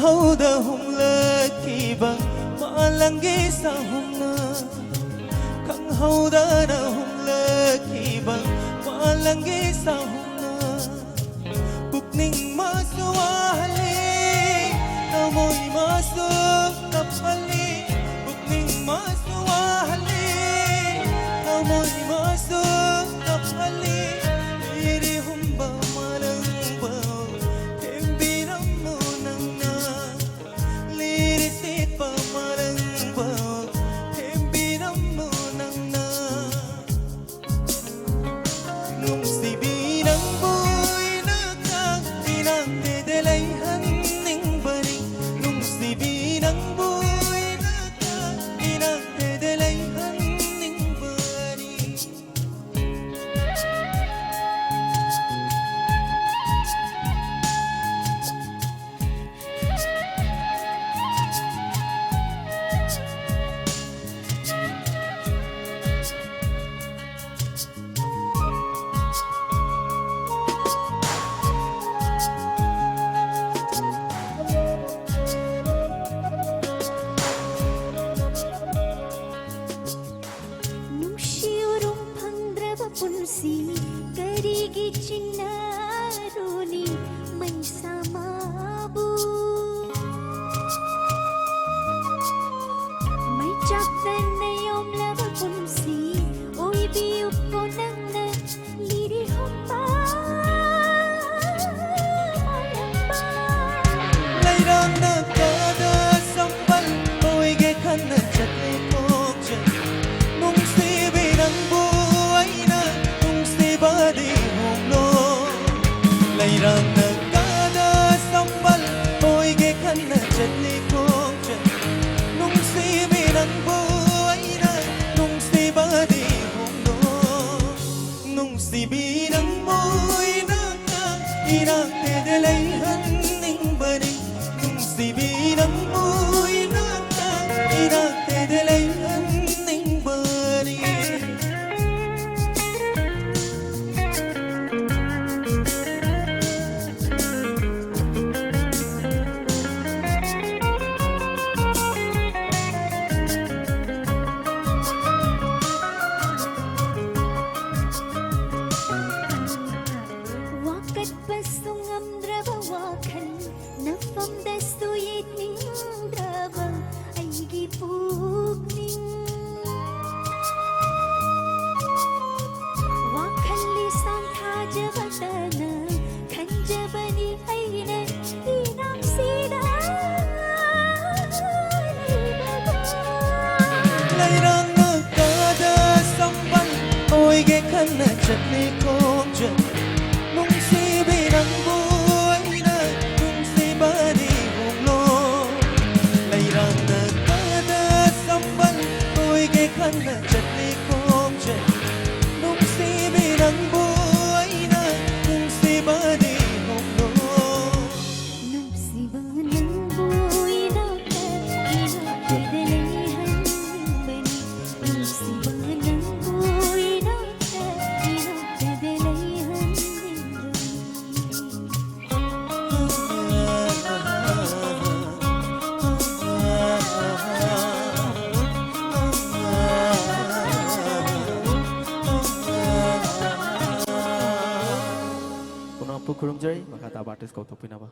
hauda humla kiba malangi sa humna kang hauda na humla kiba malangi sa humna pukning masuwahali namoy masuk kapali pukning masuwahali namoy masuk kapali iri humba malang bao tembiram mo nangna lirisit pa malang bao tembiram mo nangna nung sibinang buhay nakang inang dedelayhan ning bari nung sibinang buhay nakang inang dedelayhan ning bari Nungshiyurum pangdrava punsi karigi chinnaruni may samabu may chakdan na yung lava punsi oy biyup ko nang na liri humpa malamba Layrang nagkada sambal Oy gekan na chatli kong dyan Nung sibinang buhay na Nung sibadi humlo Layrang nagkada sambal Oy gekan na chatli kong dyan Nung sibinang buhay na Nung sibadi humlo Nung sibinang buhay na Inang dedelayhan ning bari Nung sibinang buhay na Inang dedelayhan ning bari wakat pasungam drava wakan nafam dastuyit ning drava ay gipugning wakan lisang kajabatana kanjabani ayna inang sida Layrang nagkada sambal Oy gekan na chatli kong dyan Nung sibinang buhay na Nung sibadi humlo Layrang nagkada sambal Oy gekan na chatli kong dyan Nung sibinang buhay na Nung sibadi humlo nung sibanang buhay na ka inagdadalahan ng bani nung sibanang buhay na ka inagdadalahan ng Kung ang pukurong jari, makatabatis ko ito pinaba.